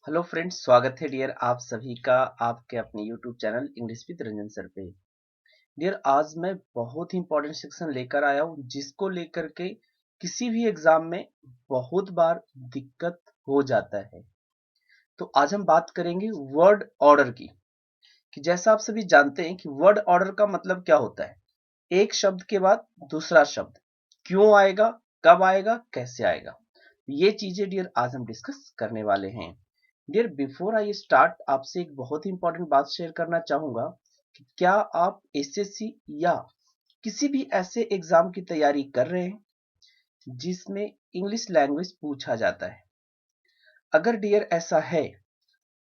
Hello friends, स्वागत है dear आप सभी का आपके अपने YouTube channel English with Ranjan sir पे। डियर आज मैं बहुत ही इंपॉर्टेंट सेक्शन लेकर आया हूँ जिसको लेकर के किसी भी एग्जाम में बहुत बार दिक्कत हो जाता है। तो आज हम बात करेंगे वर्ड ऑर्डर की। कि जैसा आप सभी जानते हैं कि वर्ड ऑर्डर का मतलब क्या होता है। एक शब्द के बाद दूसरा शब्द क्यों आएगा, कब आएगा, कैसे आएगा, ये चीजें डियर आज हम डिस्कस करने वाले हैं। डियर बिफोर आई स्टार्ट आपसे एक बहुत ही इंपॉर्टेंट बात शेयर करना चाहूंगा कि क्या आप एसएससी या किसी भी ऐसे एग्जाम की तैयारी कर रहे हैं जिसमें इंग्लिश लैंग्वेज पूछा जाता है। अगर डियर ऐसा है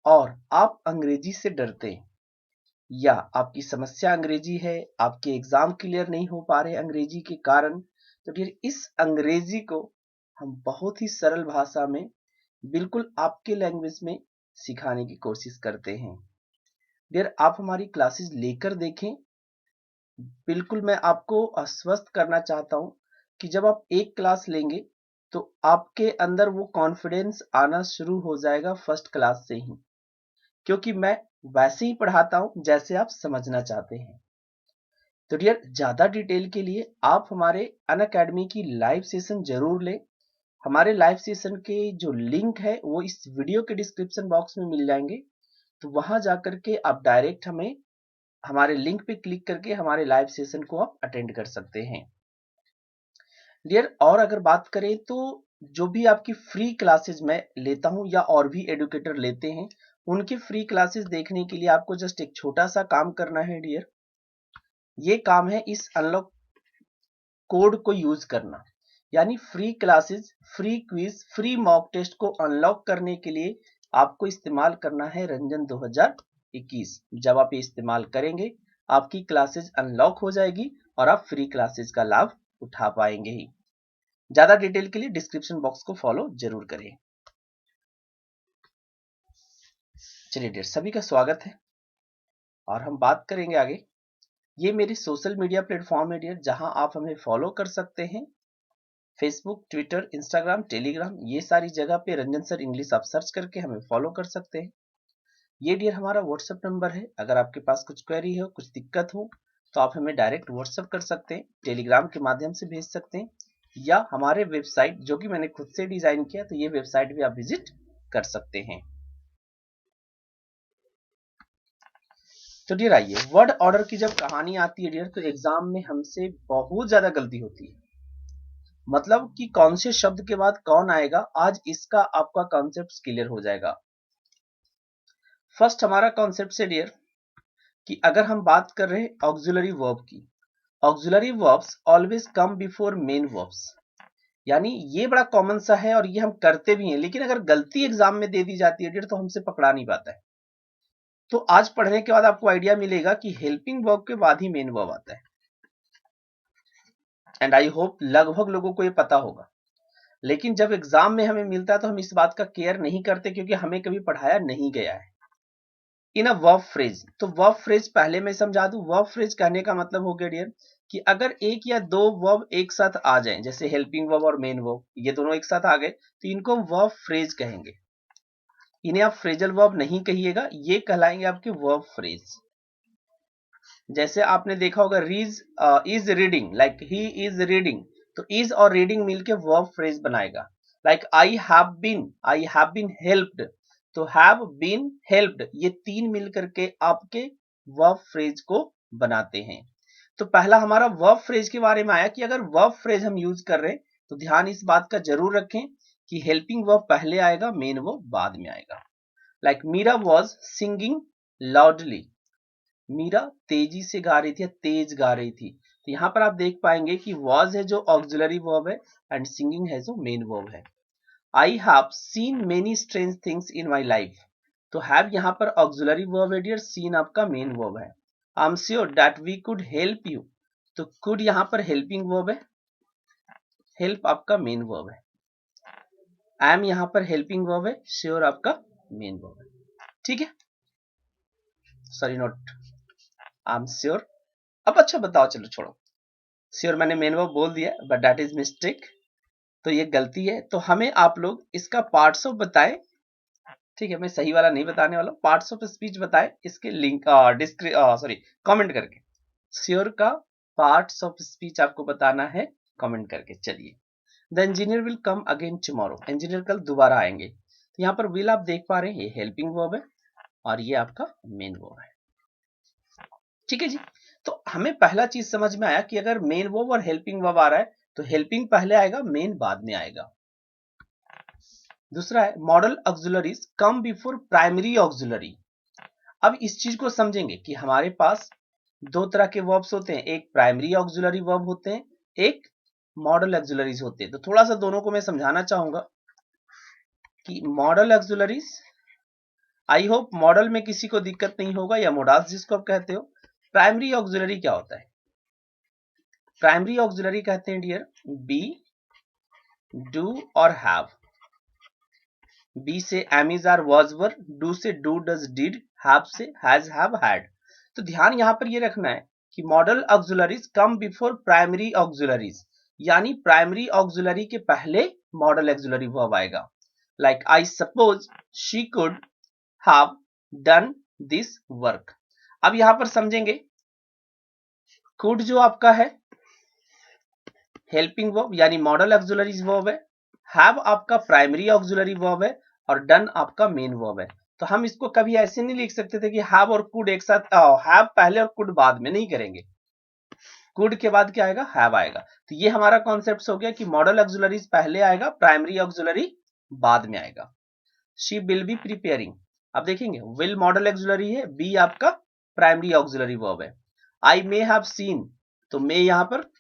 और आप अंग्रेजी से डरते हैं या आपकी समस्या अंग्रेजी है, आपके एग्जाम क्लियर नहीं हो पा रहे अंग्रेजी के कारण, तो डियर इस अंग्रेजी को हम बहुत ही सरल भाषा में बिल्कुल आपके लैंग्वेज में सिखाने की कोशिश करते हैं। डियर आप हमारी क्लासेस लेकर देखें। बिल्कुल मैं आपको आश्वस्त करना चाहता हूं कि जब आप एक क्लास लेंगे तो आपके अंदर वो कॉन्फिडेंस आना शुरू हो जाएगा फर्स्ट क्लास से ही, क्योंकि मैं वैसे ही पढ़ाता हूं जैसे आप समझना चाहते हैं। तो डियर ज्यादा डिटेल के लिए आप हमारे अनअकैडमी की लाइव सेशन जरूर लें। हमारे लाइव सेशन के जो लिंक है वो इस वीडियो के डिस्क्रिप्शन बॉक्स में मिल जाएंगे। तो वहां जाकर के आप डायरेक्ट हमें हमारे लिंक पे क्लिक करके हमारे लाइव सेशन को आप अटेंड कर सकते हैं। डियर और अगर बात करें तो जो भी आपकी फ्री क्लासेस मैं लेता हूं या और भी एडुकेटर लेते हैं, उनकी फ्री क्लासेस देखने के लिए आपको जस्ट एक छोटा सा काम करना है डियर। ये काम है इस अनलॉक कोड को यूज करना, यानी free classes, free quiz, free mock test को अनलॉक करने के लिए आपको इस्तेमाल करना है रंजन 2021। जब आप ये इस्तेमाल करेंगे आपकी क्लासेस अनलॉक हो जाएगी और आप फ्री क्लासेस का लाभ उठा पाएंगे ही। ज्यादा डिटेल के लिए डिस्क्रिप्शन बॉक्स को फॉलो जरूर करें। चलिए डियर सभी का स्वागत है और हम बात करेंगे आगे। ये मेरी सोशल मीडिया प्लेटफॉर्म है डियर, जहां आप हमें फॉलो कर सकते हैं। फेसबुक, ट्विटर, इंस्टाग्राम, टेलीग्राम, ये सारी जगह पे रंजन सर इंग्लिश आप सर्च करके हमें फॉलो कर सकते हैं। ये डियर हमारा व्हाट्सएप नंबर है। अगर आपके पास कुछ क्वेरी हो, कुछ दिक्कत हो, तो आप हमें डायरेक्ट व्हाट्सएप कर सकते हैं, टेलीग्राम के माध्यम से भेज सकते हैं, या हमारे वेबसाइट जो कि मैंने खुद से डिजाइन किया, तो ये वेबसाइट भी आप विजिट कर सकते हैं। तो डियर आइए, वर्ड ऑर्डर की जब कहानी आती है डियर, तो एग्जाम में हमसे बहुत ज्यादा गलती होती है। मतलब कि कौन से शब्द के बाद कौन आएगा, आज इसका आपका कॉन्सेप्ट क्लियर हो जाएगा। फर्स्ट हमारा कॉन्सेप्ट से डियर कि अगर हम बात कर रहे हैं ऑक्सिलरी वर्ब की, auxiliary verbs always come before main verbs. यानी ये बड़ा कॉमन सा है और ये हम करते भी हैं, लेकिन अगर गलती एग्जाम में दे दी जाती है डियर तो हमसे पकड़ा नहीं पाता है। तो आज पढ़ने के बाद आपको आइडिया मिलेगा कि हेल्पिंग वर्ब के बाद ही मेन वर्ब आता है। एंड आई होप लगभग लोगों को ये पता होगा, लेकिन जब एग्जाम में हमें मिलता है तो हम इस बात का केयर नहीं करते क्योंकि हमें कभी पढ़ाया नहीं गया है। इन अ वर्ब फ्रेज, तो वर्ब फ्रेज पहले मैं समझा दूं। वर्ब फ्रेज कहने का मतलब हो गया डियर कि अगर एक या दो वर्ब एक साथ आ जाएं, जैसे हेल्पिंग वर्ब और मेन वर्ब, ये दोनों एक साथ आ गए, तो इनको वर्ब फ्रेज कहेंगे। इन्हें आप फ्रेजल वर्ब नहीं कहिएगा, ये कहलाएंगे आपके वर्ब फ्रेज। जैसे आपने देखा होगा रीज is reading, like he is reading, तो इज और रीडिंग मिलके वर्ब फ्रेज बनाएगा। Like I have been helped, तो हैव बीन हेल्प्ड, ये तीन मिलकर के आपके वर्ब फ्रेज को बनाते हैं। तो पहला हमारा वर्ब फ्रेज के बारे में आया कि अगर वर्ब फ्रेज हम यूज कर रहे हैं तो ध्यान इस बात का जरूर रखें कि हेल्पिंग वर्ब पहले आएगा, मेन वर्ब बाद में आएगा। Like Meera was singing loudly, Meera तेजी से गा रही थी या तेज गा रही थी। तो यहां पर आप देख पाएंगे कि वॉज है जो ऑक्सिलरी वर्ब है एंड सिंगिंग है जो मेन वर्ब है। I have seen many strange things in my life, तो हैव यहां पर ऑक्सिलरी वर्ब है डियर, सीन आपका मेन वर्ब है। I am sure that we could help you, तो कुड यहां पर हेल्पिंग वर्ब है, हेल्प आपका मेन वर्ब है। आई एम यहां पर हेल्पिंग वर्ब है, श्योर आपका मेन वर्ब है। ठीक है, sorry not I am sure. अब अच्छा बताओ, चलो छोड़ो, श्योर मैंने मेन वर्ब बोल दिया बट दैट इज मिस्टेक, तो ये गलती है। तो हमें आप लोग इसका पार्ट्स ऑफ बताएं ठीक है, मैं सही वाला नहीं बताने वाला, पार्ट्स ऑफ स्पीच बताए, इसके लिंक कमेंट करके श्योर का पार्ट्स ऑफ स्पीच आपको बताना है कमेंट करके। चलिए, the engineer will come again tomorrow, engineer कल दोबारा आएंगे। तो यहाँ पर विल आप देख पा रहे हैं, ये हेल्पिंग वर्ब है और ये आपका मेन वर्ब है। ठीक है जी, तो हमें पहला चीज समझ में आया कि अगर मेन वर्ब और हेल्पिंग वर्ब आ रहा है तो हेल्पिंग पहले आएगा, मेन बाद में आएगा। दूसरा है model auxiliaries come before primary auxiliary. अब इस चीज को समझेंगे कि हमारे पास दो तरह के वर्ब्स होते हैं, एक प्राइमरी ऑक्सिलरी वर्ब होते हैं, एक मॉडल ऑक्सिलरीज होते हैं। तो थोड़ा सा दोनों को मैं समझाना चाहूंगा कि modal auxiliaries, I hope model में किसी को दिक्कत नहीं होगा, या मोडाल्स जिसको आप कहते हो। प्राइमरी ऑक्सिलरी क्या होता है? प्राइमरी ऑक्सिलरी कहते हैं डियर बी, डू और हैव। बी से am is are was were, do से डू डज डिड, हैव से हैज हैव हैड। तो ध्यान यहां पर ये रखना है कि modal auxiliaries come before primary auxiliaries, यानी प्राइमरी ऑक्सिलरी के पहले मॉडल ऑक्सिलरी वर्ब आएगा। Like I suppose she could have done this work. अब यहां पर समझेंगे, कुड जो आपका है हेल्पिंग वर्ब यानी मॉडल ऑक्सिलरी वर्ब है, हैव आपका प्राइमरी ऑक्सिलरी वर्ब है और डन आपका मेन वर्ब है। तो हम इसको कभी ऐसे नहीं लिख सकते थे कि हैव और कुड एक साथ, हैव पहले और कुड बाद में, नहीं करेंगे। कुड के बाद क्या आएगा? हैव आएगा। तो ये हमारा कॉन्सेप्ट हो गया कि मॉडल ऑक्सिलरीज पहले आएगा, प्राइमरी ऑक्सिलरी बाद में आएगा। शी विल बी प्रिपेयरिंग, अब देखेंगे विल मॉडल ऑक्सिलरी है, बी आपका प्राइमरी ऑक्सिलरी वर्ब है। आई मे हैव सीन, तो मे यहां पर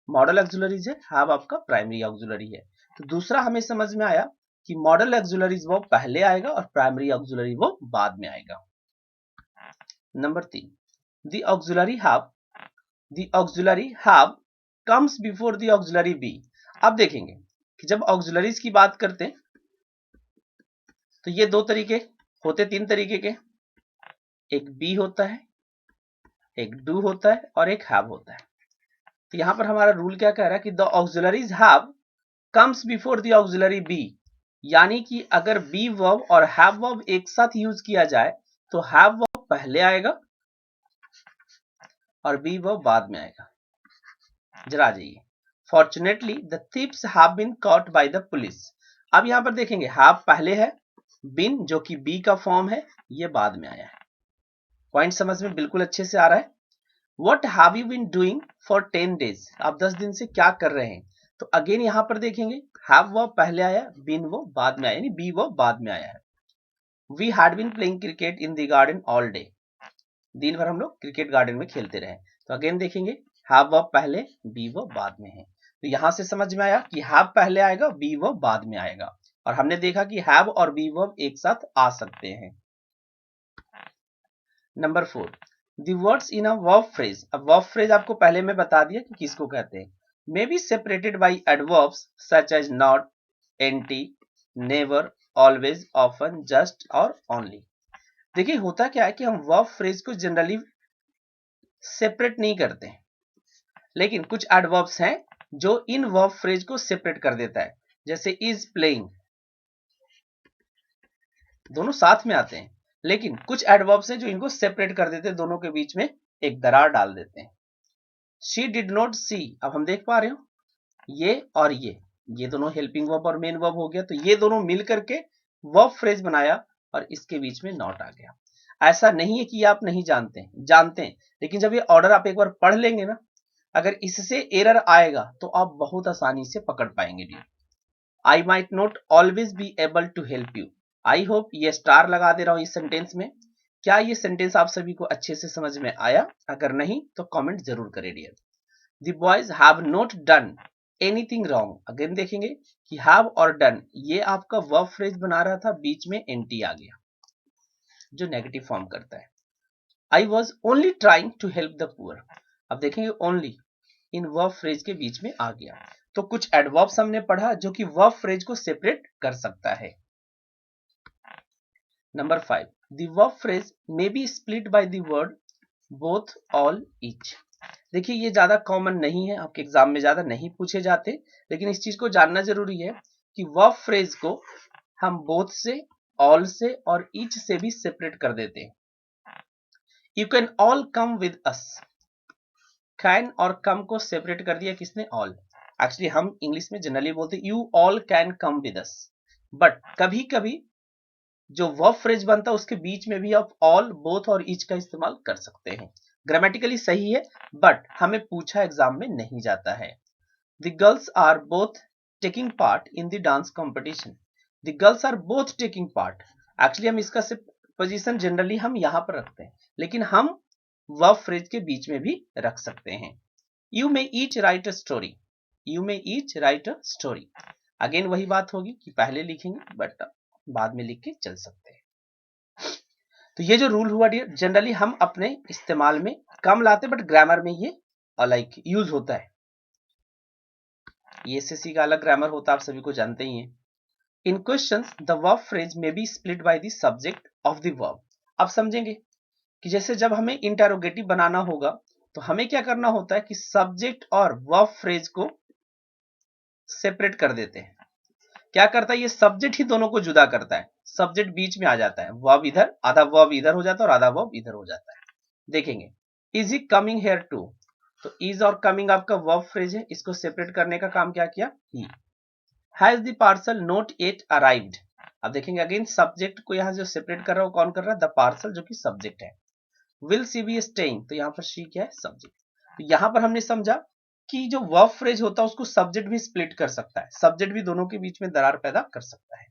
मॉडल ऑक्सिलरीज है, हैव आपका प्राइमरी ऑक्सिलरी है। तो दूसरा हमें समझ में आया कि मॉडल ऑक्सिलरीज वर्ब पहले आएगा और प्राइमरी ऑक्सिलरी वर्ब बाद में आएगा। Number 3, the auxiliary have comes before the auxiliary be. अब देखेंगे कि जब ऑक्सिलरीज की बात करते हैं तो ये दो तरीके होते, तीन तरीके के, एक बी होता है, एक डू होता है और एक हैव होता है। तो यहां पर हमारा रूल क्या कह रहा है कि the auxiliaries have comes before the auxiliary be, यानी कि अगर बी वर्ब और हैव वर्ब एक साथ यूज किया जाए तो हैव वर्ब पहले आएगा और बी वर्ब बाद में आएगा। जरा जाइए, fortunately the thieves have been caught by the police. अब यहां पर देखेंगे हैव पहले है, बीन जो कि बी का फॉर्म है ये बाद में आया है। पॉइंट समझ में बिल्कुल अच्छे से आ रहा है। What have you been doing for 10 days? आप 10 दिन से क्या कर रहे हैं? तो अगेन यहां पर देखेंगे have वो पहले आया, been वो बाद में आया, यानी be वो बाद में आया है। We had been playing cricket in the garden all day. दिन भर हम लोग क्रिकेट गार्डन में खेलते रहे। तो अगेन देखेंगे have वो पहले, be वो बाद में है। तो यहां से समझ में आया कि have पहले आएगा, be वो बाद में आएगा। और हमने देखा कि have और be वर्ब एक साथ आ सकते हैं। Number 4, the words in a verb phrase। अब verb phrase आपको पहले मैं बता दिया कि किसको कहते हैं। may be separated by adverbs such as not, anti, never, always, often, just और only। देखिए होता क्या है कि हम verb phrase को जनरली सेपरेट नहीं करते हैं, लेकिन कुछ adverbs हैं जो इन verb phrase को सेपरेट कर देता है। जैसे is playing, दोनों साथ में आते हैं, लेकिन कुछ एडवर्ब्स हैं जो इनको सेपरेट कर देते हैं, दोनों के बीच में एक दरार डाल देते हैं। शी डिड नॉट सी, अब हम देख पा रहे हो ये और ये दोनों हेल्पिंग वर्ब और मेन वर्ब हो गया, तो ये दोनों मिल करके वर्ब फ्रेज बनाया और इसके बीच में नॉट आ गया। ऐसा नहीं है कि आप नहीं जानते हैं, लेकिन जब ये ऑर्डर आप एक बार पढ़ लेंगे ना, अगर इससे एरर आएगा तो आप बहुत आसानी से पकड़ पाएंगे। I might not always be able to help you. I hope ये स्टार लगा दे रहा हूं इस सेंटेंस में। क्या ये सेंटेंस आप सभी को अच्छे से समझ में आया? अगर नहीं तो कमेंट जरूर करें dear. The boys have not done anything wrong. Again देखेंगे कि हैव और डन ये आपका वर्ब फ्रेज बना रहा था, बीच में एनटी आ गया जो नेगेटिव फॉर्म करता है। I was only trying to help the poor. अब देखेंगे ओनली इन वर्ब फ्रेज के बीच में आ गया। तो कुछ एडवर्ब्स हमने पढ़ा जो कि वर्ब फ्रेज को सेपरेट कर सकता है। Number 5, the verb phrase may be split by the word both, all, each। देखिए ये ज्यादा कॉमन नहीं है, आपके एग्जाम में ज्यादा नहीं पूछे जाते, लेकिन इस चीज को जानना जरूरी है कि वर्ब फ्रेज को हम बोथ से, ऑल से और ईच से भी सेपरेट कर देते हैं। You can all come with us, can और कम को सेपरेट कर दिया किसने? ऑल। एक्चुअली हम इंग्लिश में जनरली बोलते हैं you all can come with us, but कभी कभी जो वर्ब फ्रेज बनता है उसके बीच में भी आप ऑल, बोथ और ईच का इस्तेमाल कर सकते हैं। ग्रामेटिकली सही है, बट हमें पूछा एग्जाम में नहीं जाता है। The girls are both taking part in the dance competition. The girls are both taking part, actually हम इसका सिर्फ पोजीशन जनरली हम यहां पर रखते हैं, लेकिन हम वर्ब फ्रेज के बीच में भी रख सकते हैं। You may each right a story, you may each right a story. Again वही बात होगी कि पहले लिखेंगे बट बाद में लिख के चल सकते हैं। तो ये जो रूल हुआ डियर, जनरली हम अपने इस्तेमाल में कम लाते, बट ग्रामर में ये लाइक यूज होता है। ये एसएससी का अलग ग्रामर होता है, आप सभी को जानते ही हैं। In questions the verb phrase may be split by the subject of the verb. अब समझेंगे कि जैसे जब हमें इंटेरोगेटिव बनाना होगा तो हमें क्या करना होता है कि सब्जेक्ट और वर्ब फ्रेज को सेपरेट कर देते हैं। क्या करता है, ये सब्जेक्ट ही दोनों को जुदा करता है, सब्जेक्ट बीच में आ जाता है, वर्ब इधर, आधा वर्ब इधर हो जाता है और आधा वर्ब इधर हो जाता है। देखेंगे, is he coming here to, तो इज और कमिंग आपका वर्ब फ्रेज है, इसको सेपरेट करने का काम क्या किया? He. Has the parcel not yet arrived, अब देखेंगे अगेन सब्जेक्ट को यहां जो सेपरेट कर रहा है वो कौन कर रहा है? द पार्सल, जो कि सब्जेक्ट है। विल सी बी स्टेइंग, तो यहां पर शी क्या है? सब्जेक्ट। तो यहां पर हमने समझा कि जो वर्ब फ्रेज होता है उसको सब्जेक्ट भी स्प्लिट कर सकता है, सब्जेक्ट भी दोनों के बीच में दरार पैदा कर सकता है।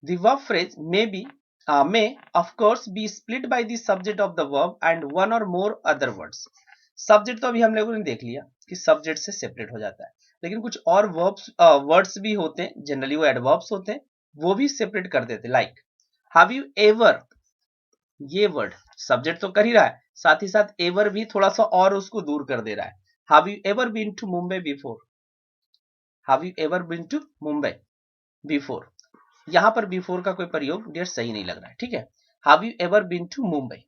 The verb phrase may of course be split by the subject of the verb and one or more other words. Subject तो अभी हम लोगों ने देख लिया कि सब्जेक्ट से सेपरेट हो जाता है, लेकिन कुछ और वर्ड्स भी होते हैं, जनरली वो एडवर्ब्स होते हैं, वो भी सेपरेट कर देते हैं। लाइक हैव यू एवर, ये वर्ड सब्जेक्ट तो कर ही रहा है, साथ ही साथ एवर भी थोड़ा सा और उसको दूर कर दे रहा है। Have you ever been to Mumbai before, have you ever been to Mumbai before, यहां पर बिफोर का कोई प्रयोग डियर सही नहीं लग रहा है, ठीक है। Have you ever been to Mumbai,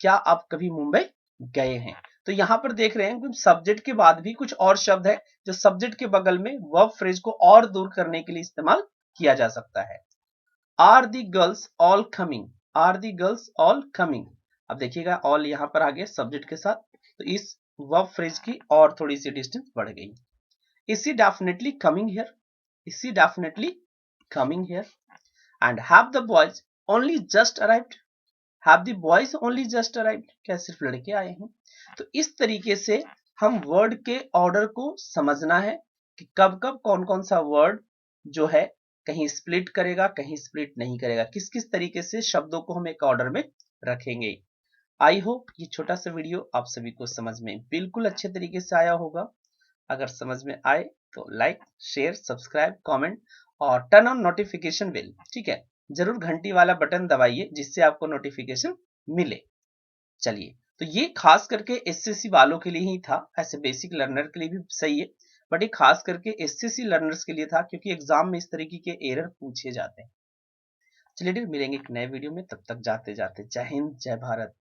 क्या आप कभी मुंबई गए हैं? तो यहां पर देख रहे हैं कि सब्जेक्ट के बाद भी कुछ और शब्द है जो सब्जेक्ट के बगल में वर्ब फ्रेज को और दूर करने के लिए इस्तेमाल किया जा सकता है। Are the girls all coming, are the girls all coming, अब देखिएगा ऑल यहां पर आ गया सब्जेक्ट के साथ, तो इस वर्ब फ्रेज की और थोड़ी सी डिस्टेंस बढ़ गई। Is she definitely coming here, is she definitely coming here. And have the boys only just arrived, have the boys only just arrived, क्या सिर्फ लड़के आए हैं? तो इस तरीके से हम वर्ड के ऑर्डर को समझना है कि कब कब कौन कौन सा वर्ड जो है कहीं स्प्लिट करेगा, कहीं स्प्लिट नहीं करेगा, किस किस तरीके से शब्दों को हम एक ऑर्डर में रखेंगे। आई होप ये छोटा सा वीडियो आप सभी को समझ में बिल्कुल अच्छे तरीके से आया होगा। अगर समझ में आए तो लाइक, शेयर, सब्सक्राइब, कमेंट और टर्न ऑन नोटिफिकेशन बेल, ठीक है। जरूर घंटी वाला बटन दबाइए जिससे आपको नोटिफिकेशन मिले। चलिए, तो ये खास करके एसएससी वालों के लिए ही था, ऐसे बेसिक लर्नर के लिए भी सही है, बट ये खास करके एसएससी लर्नर्स के लिए था क्योंकि एग्जाम में इस तरीके के एरर पूछे जाते हैं। चलिए मिलेंगे एक नए वीडियो में, तब तक जाते जाते जय हिंद, जय भारत।